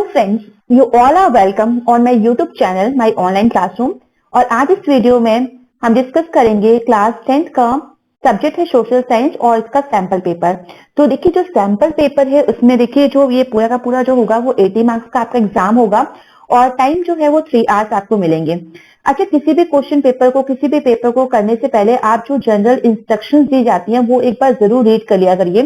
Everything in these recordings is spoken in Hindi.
Friends, you all are welcome on my YouTube channel my online classroom. और आज इस वीडियो में हम डिस्कस करेंगे क्लास 10th का सब्जेक्ट है सोशल साइंस और इसका सैंपल पेपर। तो देखिए जो सैंपल पेपर है उसमें देखिए जो ये पूरा का पूरा जो होगा वो 80 मार्क्स का आपका एग्जाम होगा और टाइम जो है वो 3 आवर्स आपको मिलेंगे। अच्छा, किसी भी क्वेश्चन पेपर को किसी भी पेपर को करने से पहले आप जो जनरल इंस्ट्रक्शंस दी जाती हैं वो एक बार जरूर रीड कर लिया करिए,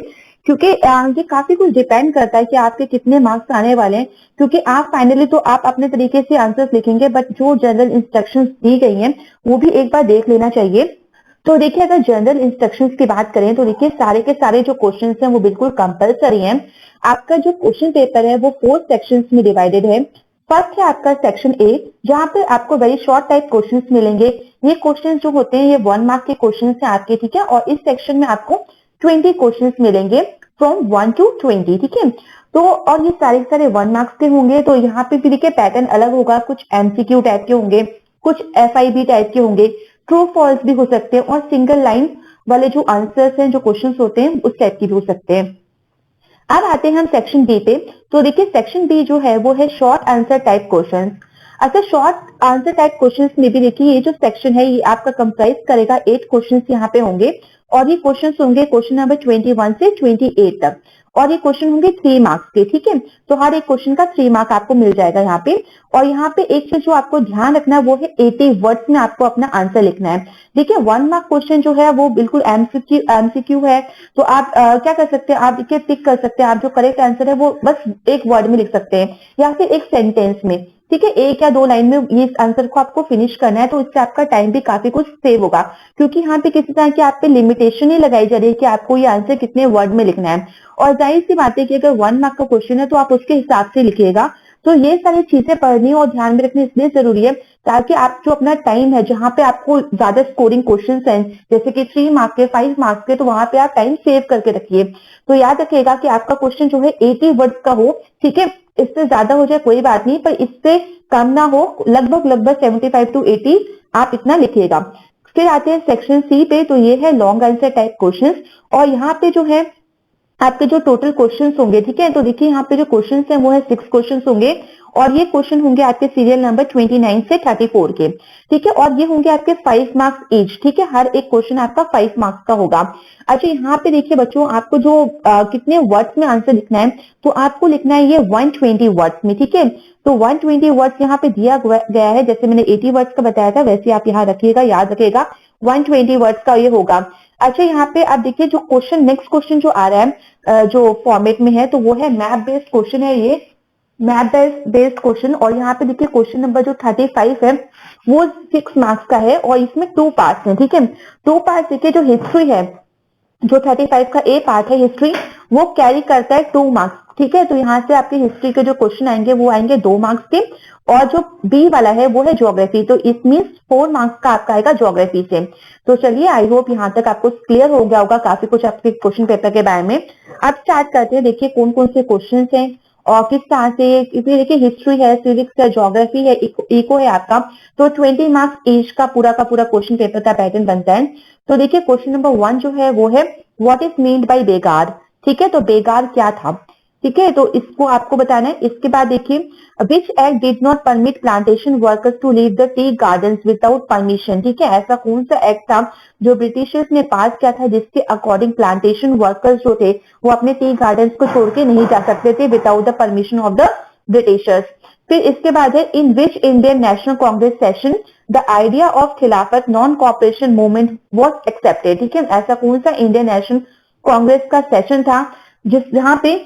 क्योंकि ये काफी कुछ डिपेंड करता है कि आपके कितने मार्क्स आने वाले हैं। क्योंकि आप फाइनली तो आप अपने तरीके से आंसर्स लिखेंगे, बट जो जनरल इंस्ट्रक्शंस दी गई हैं वो भी एक बार देख लेना चाहिए। तो देखिए अगर जनरल इंस्ट्रक्शंस की बात करें तो देखिए सारे के सारे जो क्वेश्चंस हैं वो बिल्कुल कंपलसरी हैं। आपका जो क्वेश्चन पेपर है वो 4 सेक्शंस में डिवाइडेड है। फर्स्ट है आपका सेक्शन ए, जहां पे आपको वेरी शॉर्ट टाइप क्वेश्चंस मिलेंगे। ये क्वेश्चंस जो होते हैं ये 1 मार्क के क्वेश्चंस हैं आपके, ठीक है। और इस सेक्शन में आपको 20 क्वेश्चंस मिलेंगे फ्रॉम 1 to 20, ठीक है। तो और ये सारे सारे 1 मार्क्स के होंगे। तो यहाँ पे भी देखिए पैटर्न अलग होगा, कुछ एमसीक्यू टाइप के होंगे, कुछ एफआईबी टाइप के होंगे, ट्रू फॉल्स भी हो सकते हैं और सिंगल लाइन वाले जो आंसर्स हैं जो क्वेश्चंस होते हैं उस टाइप की भी हो सकते हैं। अब आते हैं हम सेक्शन बी पे। तो देखिए सेक्शन बी जो है वो है शॉर्ट आंसर टाइप क्वेश्चन। अच्छा, शॉर्ट आंसर टाइप क्वेश्चंस में भी देखिए ये जो सेक्शन है ये आपका कंप्राइज करेगा 8 क्वेश्चंस यहाँ पे होंगे और ये क्वेश्चंस होंगे क्वेश्चन नंबर 21 से 28 तक और ये क्वेश्चन होंगे 3 मार्क्स के, ठीक है। तो हर एक क्वेश्चन का 3 मार्क आपको मिल जाएगा यहाँ पे। और यहाँ पे एक चीज जो आपको ध्यान रखना है वो है 80 वर्ड्स में आपको अपना आंसर लिखना है। देखिए 1 मार्क क्वेश्चन जो है वो बिल्कुल एमसीक्यू है। तो आप क्या कर सकते हैं, आप देखिए टिक कर सकते हैं, आप जो करेक्ट आंसर है वो बस एक वर्ड में लिख सकते हैं या फिर एक सेंटेंस में, ठीक है। 1 या 2 लाइन में ये आंसर को आपको फिनिश करना है। तो इससे आपका टाइम भी काफी कुछ सेव होगा, क्योंकि यहाँ पे किसी तरह की आप पे लिमिटेशन नहीं लगाई जा रही है कि आपको ये आंसर कितने वर्ड में लिखना है। और जाहिर सी बात है कि अगर 1 मार्क का क्वेश्चन है तो आप उसके हिसाब से लिखिएगा। तो ये सारी चीजें पढ़नी और ध्यान में रखनी इसलिए जरूरी है ताकि आप जो अपना टाइम है जहां पे आपको ज्यादा स्कोरिंग क्वेश्चन हैं जैसे कि 3 मार्क के 5 मार्क्स के, तो वहां पे आप टाइम सेव करके रखिए। तो याद रखिएगा कि आपका क्वेश्चन जो है 80 वर्ड्स का हो, ठीक है। इससे ज्यादा हो जाए कोई बात नहीं, पर इससे कम ना हो, लगभग 75 to 80 आप इतना लिखिएगा। फिर आते हैं सेक्शन सी पे। तो ये है लॉन्ग आंसर टाइप क्वेश्चंस और यहाँ पे जो है आपके जो टोटल क्वेश्चंस होंगे, ठीक है। तो देखिए यहाँ पे जो क्वेश्चंस हैं वो है 6 क्वेश्चंस होंगे और ये क्वेश्चन होंगे आपके सीरियल नंबर 29 से 34 के, ठीक है। और ये होंगे आपके 5 मार्क्स ईच, ठीक है। हर एक क्वेश्चन आपका 5 मार्क्स का होगा। अच्छा, यहाँ पे देखिए बच्चों आपको जो कितने वर्ड्स में आंसर लिखना है, तो आपको लिखना है ये 120 वर्ड्स में, ठीक है। तो 120 वर्ड्स यहाँ पे दिया गया है, जैसे मैंने 80 वर्ड्स का बताया था वैसे आप यहाँ रखिएगा, याद रखिएगा 120 वर्ड्स का ये होगा। अच्छा, यहाँ पे आप देखिए जो क्वेश्चन नेक्स्ट क्वेश्चन जो आ रहा है जो फॉर्मेट में है तो वो है मैप बेस्ड क्वेश्चन है, ये मैप बेस्ड क्वेश्चन। और यहाँ पे देखिए क्वेश्चन नंबर जो 35 है वो 6 मार्क्स का है और इसमें 2 पार्ट्स हैं, ठीक है। 2 पार्ट्स देखिए, जो हिस्ट्री है जो 35 का ए पार्ट है हिस्ट्री, वो कैरी करता है 2 मार्क्स, ठीक है। तो यहाँ से आपके हिस्ट्री के जो क्वेश्चन आएंगे वो आएंगे 2 मार्क्स के। और जो बी वाला है वो है ज्योग्राफी, तो इट मीन्स 4 मार्क्स का आपका आएगा ज्योग्राफी से। तो चलिए, आई होप यहाँ तक आपको क्लियर हो गया होगा काफी कुछ आपके क्वेश्चन पेपर के बारे में। अब स्टार्ट करते हैं, देखिए कौन कौन से क्वेश्चन हैं और किस तरह से। इसमें देखिए हिस्ट्री है, सिविक्स है, ज्योग्राफी है, इको है आपका। तो 20 मार्क्स ईच का पूरा क्वेश्चन पेपर का पैटर्न बनता है। तो देखिए क्वेश्चन नंबर 1 जो है वो है व्हाट इज मीन्ड बाय बेगार, ठीक है। तो बेगार क्या था, ठीक है, तो इसको आपको बताना है। इसके बाद देखिए which act did not permit plantation workers to leave the tea gardens without permission, ठीक है। ऐसा कौन सा एक्ट था जो ब्रिटिशर्स ने पास किया था जिसके अकॉर्डिंग प्लांटेशन वर्कर्स जो थे वो अपने टी गार्डन्स को छोड़ के नहीं जा सकते थे without the permission of the britishers. फिर इसके बाद है in which Indian National Congress session the idea of Khilafat non cooperation movement was accepted, ठीक है। ऐसा कौन सा इंडियन नेशनल कांग्रेस का सेशन था जहां पे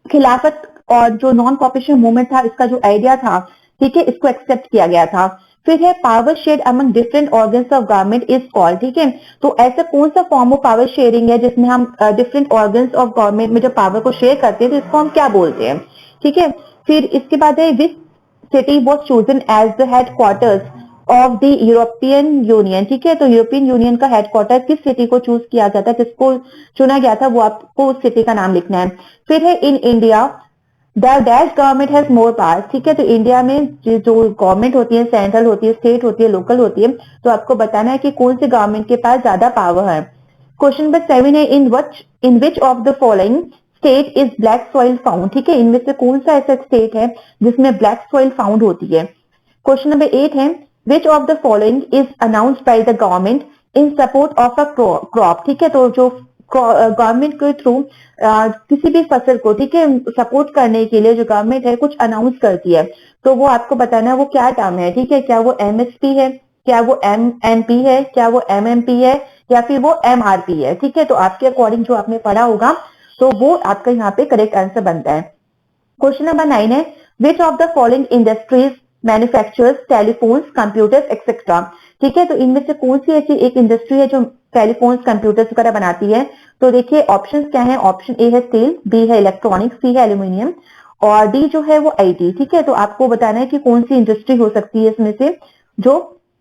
खिलाफत और जो नॉन कॉपरेशन मूवमेंट था इसका जो आइडिया था, ठीक है, इसको एक्सेप्ट किया गया था। फिर है power share among different organs of government is called, ठीक है। तो ऐसा कौन सा फॉर्म ऑफ पावर शेयरिंग है जिसमें हम डिफरेंट ऑर्गन्स ऑफ गवर्नमेंट में जो पावर को शेयर करते हैं तो इसको हम क्या बोलते हैं, ठीक है। फिर इसके बाद है which city was chosen as the headquarters of the European Union, ठीक है। तो यूरोपियन यूनियन का हेडक्वार्टर किस सिटी को चूज किया जाता है, किसको चुना गया था, वो आपको उस सिटी का नाम लिखना है। फिर है in India the dash government has more power, ठीक है। तो इंडिया में जो गवर्नमेंट होती है, सेंट्रल होती है, स्टेट होती है, लोकल होती है, तो आपको बताना है कि कौन से गवर्नमेंट के पास ज्यादा पावर है। क्वेश्चन नंबर 7 है in which of the following state is black soil found, ठीक है, इनमें से कौन सा ऐसा स्टेट है जिसमें ब्लैक सॉइल फाउंड होती है। क्वेश्चन नंबर 8 है which of the following is announced by the government in support of a crop, ठीक है, तो जो गवर्नमेंट के थ्रू किसी भी फसल को, ठीक है, सपोर्ट करने के लिए जो गवर्नमेंट है कुछ अनाउंस करती है, तो वो आपको बताना है वो क्या टर्म है, ठीक है, क्या वो एमएसपी है, क्या वो एमएनपी है, क्या वो एमएमपी है, या फिर वो एमआरपी है, ठीक है, तो आपके अकॉर्डिंग जो आपने पढ़ा होगा तो वो आपका यहाँ पे करेक्ट आंसर बनता है। क्वेश्चन नंबर 9 है which of the following industries manufactures telephones computers etcetera, ठीक है, तो इनमें से कौन सी ऐसी एक इंडस्ट्री है जो टेलीफोन्स कंप्यूटर्स वगैरह बनाती है। तो देखिए ऑप्शंस क्या है, ऑप्शन ए है स्टील, बी है इलेक्ट्रॉनिक्स, सी है एल्यूमिनियम और डी जो है वो आईटी, ठीक है, तो आपको बताना है कि कौन सी इंडस्ट्री हो सकती है इसमें से जो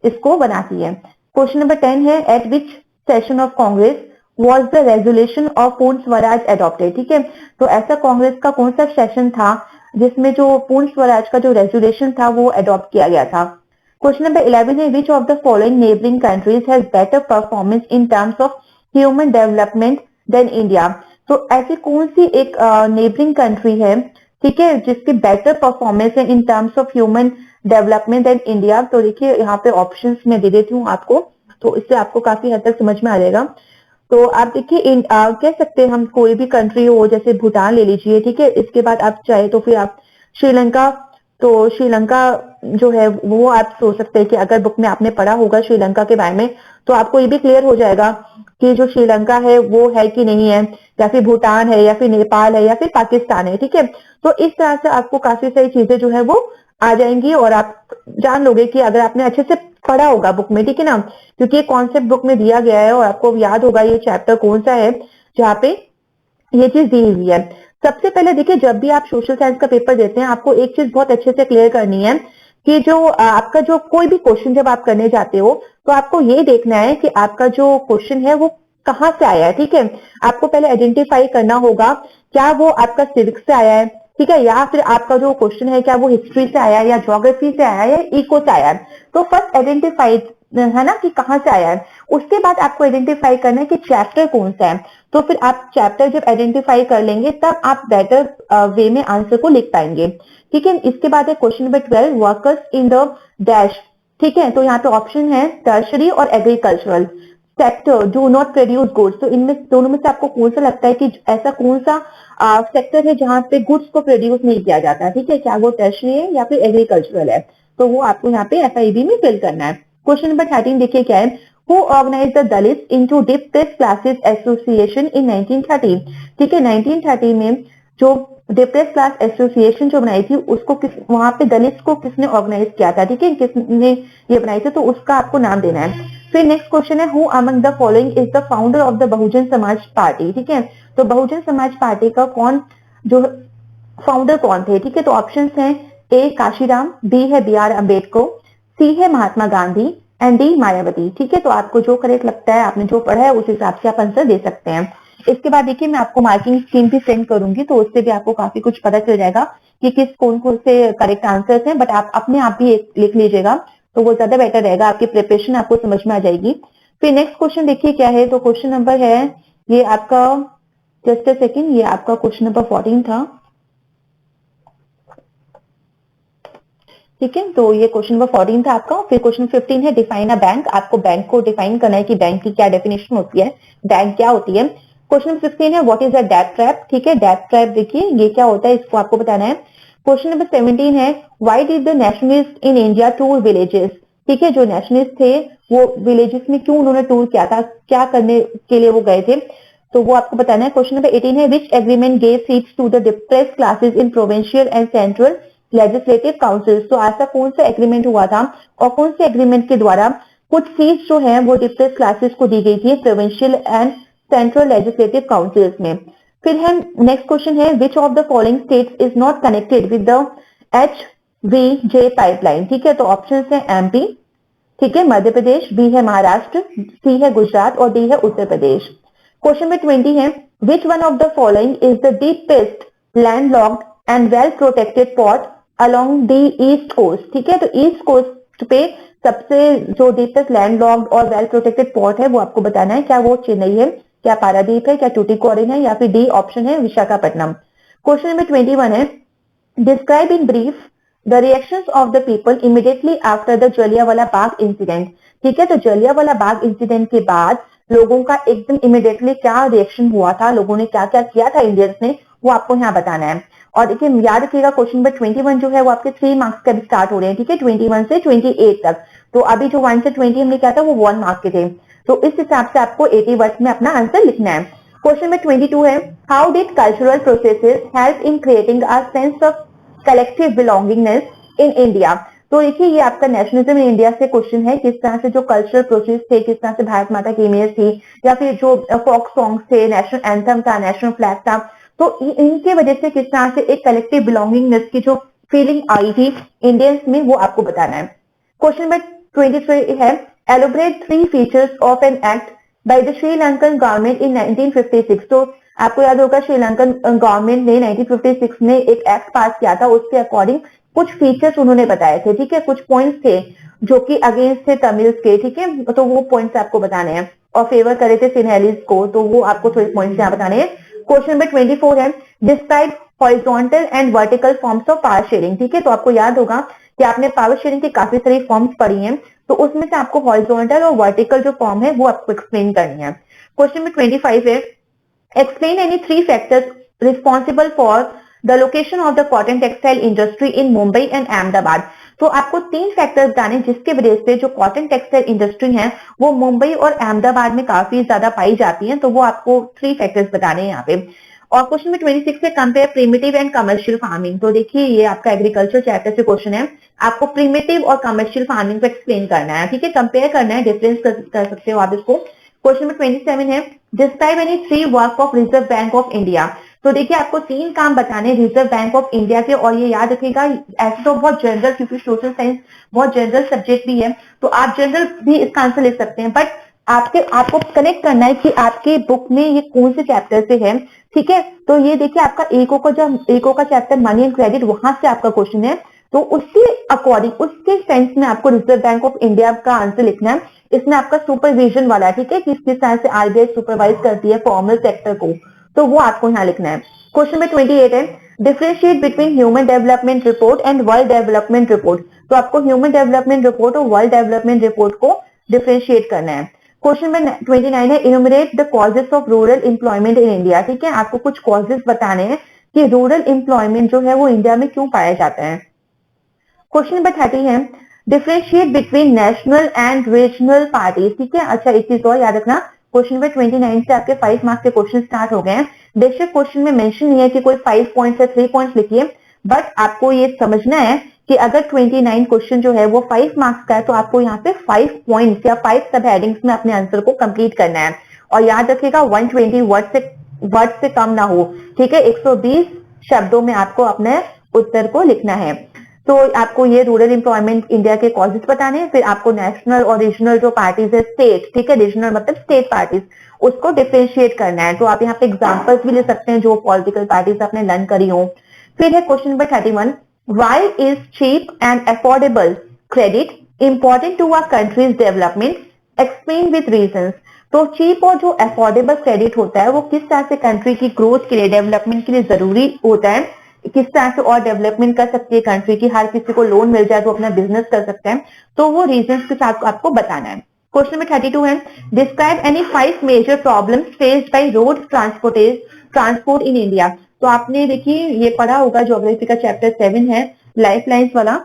इसको बनाती है। क्वेश्चन नंबर 10 है eight which session of Congress was the resolution of पूर्ण स्वराज adopted, ठीक है, तो ऐसा कांग्रेस का कौन सा सेशन था जिसमें जो पूर्ण स्वराज का जो रेजोल्यूशन था वो अडॉप्ट किया गया था। क्वेश्चन नंबर 11 है which of the following neighbouring countries has better performance in terms of human development than India, तो ऐसी कौन सी एक नेबरिंग कंट्री है, ठीक है, जिसकी बेटर परफॉर्मेंस है in terms of human development than India. तो देखिए यहाँ पे ऑप्शंस में दे देती हूँ आपको, तो इससे आपको काफी हद तक समझ में आ जाएगा। तो आप देखिए कह सकते हैं हम कोई भी कंट्री हो, जैसे भूटान ले लीजिए, ठीक है, इसके बाद आप चाहे तो फिर आप श्रीलंका, तो श्रीलंका जो है वो आप सोच सकते हैं कि अगर बुक में आपने पढ़ा होगा श्रीलंका के बारे में तो आपको ये भी क्लियर हो जाएगा कि जो श्रीलंका है वो है कि नहीं है, या फिर भूटान है, या फिर नेपाल है, या फिर पाकिस्तान है, ठीक है, तो इस तरह से आपको काफी सारी चीजें जो है वो आ जाएंगी और आप जान लोगे कि अगर आपने अच्छे से पढ़ा होगा बुक में, ठीक है ना, क्योंकि ये कॉन्सेप्ट बुक में दिया गया है और आपको याद होगा ये चैप्टर कौन सा है जहाँ पे ये चीज दी हुई है। सबसे पहले देखिए जब भी आप सोशल साइंस का पेपर देते हैं आपको एक चीज बहुत अच्छे से क्लियर करनी है कि जो आपका जो कोई भी क्वेश्चन जब आप करने जाते हो तो आपको ये देखना है कि आपका जो क्वेश्चन है वो कहाँ से आया है, ठीक है, आपको पहले आइडेंटिफाई करना होगा क्या वो आपका सिविक्स से आया है, ठीक है, या फिर आपका जो क्वेश्चन है क्या वो हिस्ट्री से आया है या ज्योग्राफी से आया है या इको से आया है। तो फर्स्ट आइडेंटिफाई है ना कि कहाँ से आया है, उसके बाद आपको आइडेंटिफाई करना है कि चैप्टर कौन सा है, तो फिर आप चैप्टर जब आइडेंटिफाई कर लेंगे तब आप बेटर वे में आंसर को लिख पाएंगे, ठीक है। इसके बाद है question number 12 workers in the dash, ठीक है, तो यहाँ पे ऑप्शन है टर्शरी और agricultural sector do not produce goods, तो इनमें दोनों में से आपको कौन सा लगता है कि ऐसा कौन सा सेक्टर है जहां पे गुड्स को प्रोड्यूस नहीं किया जाता, ठीक है, क्या वो टर्शरी है या फिर एग्रीकल्चरल है, तो वो आपको यहाँ पे FIB में फिल करना है। क्वेश्चन नंबर 13 देखिए क्या है, who organise the Dalit into depressed classes association in 1930, ठीक है, 1930 में जो डिप्रेस्ड क्लास एसोसिएशन जो बनाई थी उसको वहां पे दलित को किसने ऑर्गेनाइज किया था, ठीक है, किसने ये बनाई थी, तो उसका आपको नाम देना है। फिर नेक्स्ट क्वेश्चन है who among the following is the founder of the Bahujan Samaj Party, ठीक है, तो बहुजन समाज पार्टी का कौन जो फाउंडर कौन थे, ठीक है, तो ऑप्शंस हैं ए काशीराम, बी है BR अम्बेडकर, सी है महात्मा गांधी एंड डी मायावती, ठीक है, तो आपको जो करेक्ट लगता है आपने जो पढ़ा है उस हिसाब से आप आंसर दे सकते हैं। इसके बाद देखिए मैं आपको मार्किंग स्कीम भी सेंड करूंगी तो उससे भी आपको काफी कुछ पता चल जाएगा कि किस कौन कौन से करेक्ट आंसर्स हैं, बट आप अपने आप भी लिख लीजिएगा तो वो ज्यादा बेटर रहेगा, आपकी प्रिपरेशन आपको समझ में आ जाएगी। फिर नेक्स्ट क्वेश्चन देखिए क्या है, तो क्वेश्चन नंबर है ये आपका, जस्ट अ सेकंड, ये आपका क्वेश्चन नंबर 14 था, ठीक है, तो ये क्वेश्चन नंबर 14 था आपका। फिर क्वेश्चन 15 है डिफाइन अ बैंक, आपको बैंक को डिफाइन करना है कि बैंक की क्या डेफिनेशन होती है, बैंक क्या होती है। क्वेश्चन 16 है what is a debt trap, ठीक है, डेट ट्रैप देखिए ये क्या होता है इसको आपको बताना है। क्वेश्चन नंबर 17 है why did the nationalist in India tour villages, ठीक है, जो नेशनलिस्ट थे वो विलेजेस में क्यों उन्होंने टूर किया था, क्या करने के लिए वो गए थे, तो वो आपको बताना है। क्वेश्चन नंबर 18 है which agreement gave seats to the depressed classes in provincial and central legislative council, तो ऐसा कौन सा एग्रीमेंट हुआ था और कौन से एग्रीमेंट के द्वारा कुछ सीट्स जो है वो डिप्रेस्ड क्लासेस को दी गई थी provincial and central legislative councils में। फिर है नेक्स्ट क्वेश्चन है which of the following states is not connected with the HVJ pipeline, ठीक है, तो ऑप्शन है MP, ठीक है, मध्य प्रदेश, बी है महाराष्ट्र, सी है गुजरात और डी है उत्तर प्रदेश। क्वेश्चन नंबर 20 है which one of the following is the deepest landlocked and well protected port along the east coast, ठीक है, तो ईस्ट कोस्ट पे सबसे जो डीपेस्ट लैंडलॉक्ड और वेल प्रोटेक्टेड पोर्ट है वो आपको बताना है, क्या वो चेन्नई है, क्या पारादीप है, क्या टूटीकोरिन है, या फिर डी ऑप्शन है विशाखापट्टनम। क्वेश्चन नंबर 21 है, describe in brief the reactions of the people immediately after the Jallianwala Bagh incident. ठीक है, तो जलियांवाला बाग इंसिडेंट के बाद लोगों का एकदम इमीडिएटली क्या रिएक्शन हुआ था, लोगों ने क्या क्या किया था इंडियंस ने, वो आपको यहाँ बताना है। और देखिए याद रखिएगा क्वेश्चन नंबर 21 जो है वो आपके 3 मार्क्स का भी स्टार्ट हो रहे हैं। ठीक है, 21 से 28 तक। तो अभी जो 1 से 20 हमने किया था वो 1 मार्क के थे, तो इस हिसाब से आपको 80 वर्ड्स में अपना आंसर लिखना है। क्वेश्चन नंबर 22 है, how did cultural processes help in creating a sense of collective belongingness in India. तो देखिए ये आपका नेशनलिज्म इन इंडिया से क्वेश्चन है, किस तरह से जो कल्चरल प्रोसेस थे, किस तरह से भारत माता की इमेज थी, या फिर जो फोक सॉन्ग्स थे, नेशनल एंथम था, नेशनल फ्लैग था, तो इनके वजह से किस तरह से एक कलेक्टिव बिलोंगिंगनेस की जो फीलिंग आई थी इंडियंस में, वो आपको बताना है। क्वेश्चन नंबर 23 है, elaborate 3 features of an act by the Sri Lankan government in 1956। तो आपको याद होगा श्रीलंकन गवर्नमेंट ने 1956 में एक एक्ट पास किया था, उसके अकॉर्डिंग कुछ फीचर्स उन्होंने बताए थे। ठीक है, कुछ पॉइंट्स थे जो कि अगेंस्ट थे तमिल्स के। ठीक है, तो वो पॉइंट्स आपको बताने हैं, और फेवर करे थे सिन्हेलिस को, तो वो आपको थोड़े पॉइंट्स यहाँ बताने हैं। क्वेश्चन नंबर 24 है, describe horizontal and vertical forms of power sharing. ठीक है, तो आपको याद होगा कि आपने पावर शेयरिंग की काफी सारी फॉर्म्स पढ़ी हैं, तो उसमें से आपको हॉरिजॉन्टल और वर्टिकल जो फॉर्म है वो आपको एक्सप्लेन करनी है। क्वेश्चन नंबर 25 है, explain any 3 factors responsible for the location of the cotton textile industry in Mumbai and Ahmedabad। तो आपको 3 फैक्टर्स बताने जिसके वजह से जो कॉटन टेक्सटाइल इंडस्ट्री है वो मुंबई और अहमदाबाद में काफी ज्यादा पाई जाती है, तो वो आपको 3 फैक्टर्स बताने हैं यहाँ पे। और क्वेश्चन में 26 है, compare primitive and commercial farming. तो देखिए ये आपका एग्रीकल्चर चैप्टर से क्वेश्चन है, आपको प्रिमिटिव और कमर्शियल फार्मिंग को एक्सप्लेन करना है। ठीक है, कंपेयर करना है, डिफरेंस कर सकते हो आप इसको। क्वेश्चन नंबर 27 है, describe any 3 work of reserve bank of India. तो देखिए आपको 3 काम बताने रिजर्व बैंक ऑफ इंडिया के, और ये याद रखिएगा ऐसे तो बहुत जनरल, क्योंकि सोशल साइंस बहुत जनरल सब्जेक्ट भी है, तो आप जनरल भी इसका आंसर ले सकते हैं, बट आपको कनेक्ट करना है कि आपके बुक में ये कौन से चैप्टर से है। ठीक है, तो ये देखिए आपका एको का चैप्टर मनी एंड क्रेडिट, वहां से आपका क्वेश्चन है, तो उसके अकॉर्डिंग उसके सेंस में आपको रिजर्व बैंक ऑफ इंडिया का आंसर लिखना है। इसमें आपका सुपरविजन वाला, ठीक है, किस तरह से आरबीआई सुपरवाइज करती है फॉर्मल सेक्टर को, तो वो आपको यहाँ लिखना है। क्वेश्चन में 28 है, differentiate between human development report and world development report. तो आपको ह्यूमन डेवलपमेंट रिपोर्ट और वर्ल्ड डेवलपमेंट रिपोर्ट को डिफरेंशिएट करना है। क्वेश्चन में 29 है, इनुमरेट the causes of rural employment in India. ठीक है, आपको कुछ कॉजेस बताने हैं कि रूरल एम्प्लॉयमेंट जो है वो इंडिया में क्यों पाया जाता है। क्वेश्चन नंबर 30 है, differentiate between national and regional parties. ठीक है, अच्छा एक चीज और याद रखना, क्वेश्चन नंबर 29 से आपके 5 मार्क्स के क्वेश्चन स्टार्ट हो गए हैं। बेशक क्वेश्चन में मेंशन नहीं है कि कोई 5 पॉइंट्स या 3 पॉइंट्स लिखिए, बट आपको ये समझना है कि अगर 29 क्वेश्चन जो है वो 5 मार्क्स का है, तो आपको यहाँ पे 5 पॉइंट्स या 5 सब हेडिंग्स में अपने आंसर को कंप्लीट करना है। और याद रखिएगा 120 वर्ड से कम ना हो। ठीक है, 120 शब्दों में आपको अपने उत्तर को लिखना है। तो आपको ये रूरल एम्प्लॉयमेंट इंडिया के कॉजेस बताने हैं, फिर आपको नेशनल और रीजनल जो पार्टीज है स्टेट, ठीक है, रीजनल मतलब स्टेट पार्टीज, उसको डिफरेंशिएट करना है। तो आप यहाँ पे एग्जांपल्स भी ले सकते हैं जो पॉलिटिकल पार्टीज आपने लर्न करी हो। फिर है question number 31, why is cheap and affordable credit important to our country's development, explain with reasons. तो चीप और जो अफोर्डेबल क्रेडिट होता है वो किस तरह से कंट्री की ग्रोथ के लिए, डेवलपमेंट के लिए जरूरी होता है, किस तरह से और डेवलपमेंट कर सकती है कंट्री की, हर किसी को लोन मिल जाए तो अपना बिजनेस कर सकते हैं, तो वो रीजंस के साथ आपको बताना है। क्वेश्चन नंबर 32 है, describe any 5 major problems faced by road transport in India. तो आपने देखिए ये पढ़ा होगा, ज्योग्राफी का चैप्टर 7 है लाइफ लाइन्स वाला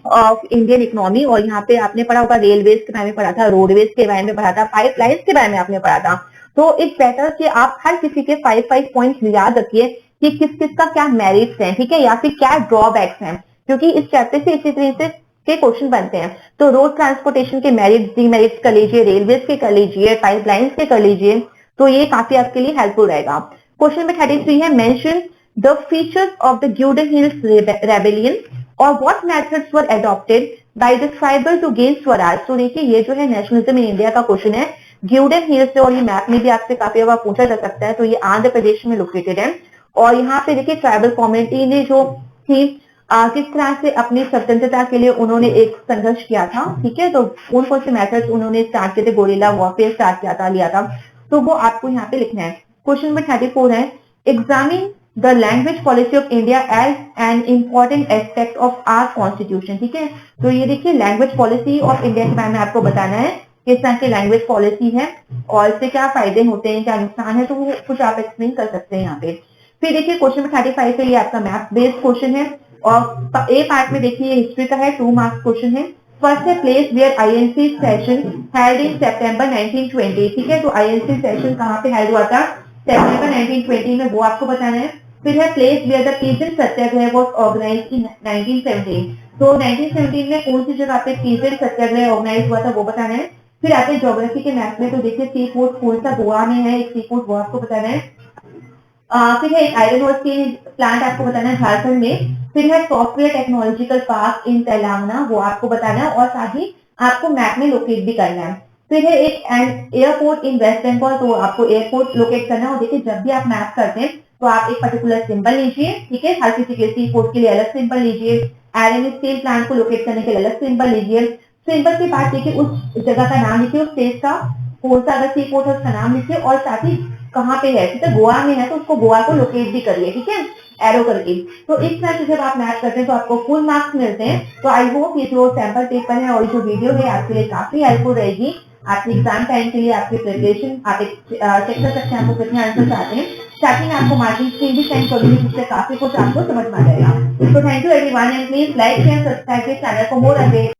ऑफ इंडियन इकोनॉमी, और यहाँ पे आपने पढ़ा होगा रेलवेज के बारे में पढ़ा था, रोडवेज के बारे में पढ़ा था, पाइपलाइंस के बारे में आपने पढ़ा था। तो इट्स बेटर कि आप हर किसी के 5 पॉइंट्स याद रखिए कि किस किस का क्या मेरिट्स हैं, ठीक है, या फिर क्या ड्रॉबैक्स हैं, क्योंकि इस चैप्टर से इसी तरीके के क्वेश्चन बनते हैं। तो रोड ट्रांसपोर्टेशन के मेरिट्स डीमेरिट्स कर लीजिए, रेलवेज के कर लीजिए, पाइपलाइंस के कर लीजिए, तो ये काफी आपके लिए हेल्पफुल रहेगा। क्वेश्चन नंबर 33 है, mention the features of the Gudem hills rebellion और what methods were adopted by the tribal to gain swaraj. तो देखिए ये जो है नेशनलिज्म इन इंडिया का क्वेश्चन है, गिल्डन हिल्स से, और ये मैप में भी आपसे काफी बार पूछा जा सकता है। तो ये आंध्र प्रदेश में लोकेटेड है, और यहाँ पे देखिए ट्राइबल कम्युनिटी ने जो थी किस तरह से अपनी स्वतंत्रता के लिए उन्होंने एक संघर्ष किया था, ठीक है, तो कौन कौन से मेथड्स उन्होंने स्टार्ट किए थे, गोरिल्ला वॉरफेयर स्टार्ट किया था, लिया था। तो वो आपको यहाँ पे लिखना है। क्वेश्चन नंबर 34 है, examine the language policy of India as an important aspect of our constitution. ठीक है, तो ये देखिए लैंग्वेज पॉलिसी ऑफ इंडिया के बारे में आपको बताना है, किस तरह की लैंग्वेज पॉलिसी है और इससे क्या फायदे होते हैं, क्या नुकसान है, तो वो कुछ आप एक्सप्लेन कर सकते हैं यहाँ पे। फिर देखिए क्वेश्चन नंबर 35 है, ये आपका मैथ बेस्ड क्वेश्चन है और ए पार्ट में देखिए हिस्ट्री का है, 2 मार्क्स क्वेश्चन है। फर्स्ट है place where INC session held in सितंबर 1920। ठीक है, तो आईएनसी सेशन कहाँ पे हेल्ड हुआ था, सितंबर 1920 में, वो आपको बताना है। फिर है place where the peasant satyagraha was organised in 1917। तो 1917 में कौन सी जगह पे पीजेंट सत्याग्रह ऑर्गेनाइज हुआ था वो बताना है। फिर आते हैं ज्योग्राफी के मैप में, तो देखिए सी पोर्ट कौन सा गोवा में है, एक सी पोर्ट वो आपको बताना है। फिर है एक आयरन और स्टील प्लांट आपको बताना है झारखंड में। फिर है सॉफ्टवेयर टेक्नोलॉजिकल पार्क इन तेलंगाना, वो आपको बताना है और साथ ही आपको मैप में लोकेट भी करना है। फिर है एक एयरपोर्ट इन वेस्ट बंगाल, तो आपको एयरपोर्ट लोकेट करना है। और देखिए जब भी आप मैप करते हैं तो आप एक पर्टिकुलर सिंबल लीजिए, ठीक है, हर किसी के सी पोर्ट के लिए अलग सिंबल लीजिए, आयरन स्टील प्लांट को लोकेट करने के लिए अलग सिंबल लीजिए। सिंबल के बाद देखिए उस जगह का नाम लिखिए, उस स्टेट का कौन सा अगर सी पोर्ट है उसका नाम लिखिए और साथ ही कहाँ पे है, ठीक है, गोवा में है तो उसको गोवा को लोकेट भी करिए, ठीक है, एरो करके। तो इस तरह से जब आप मैच करते हैं तो आपको फुल मार्क्स मिलते हैं। तो आई होप ये जो सैंपल पेपर है और जो वीडियो है आपके लिए काफी हेल्पफुल रहेगी आपके एग्जाम टाइम के लिए, आपकी प्रिपरेशन, आप चेक कर सकते हैं आपको कितने आंसर आते हैं। साथ ही मैं आपको मार्किंग स्कीम भी सेंड करूंगी जिससे काफी कुछ आपको समझ में आ जाएगा। तो thank you everyone and please like share subscribe this channel for more updates.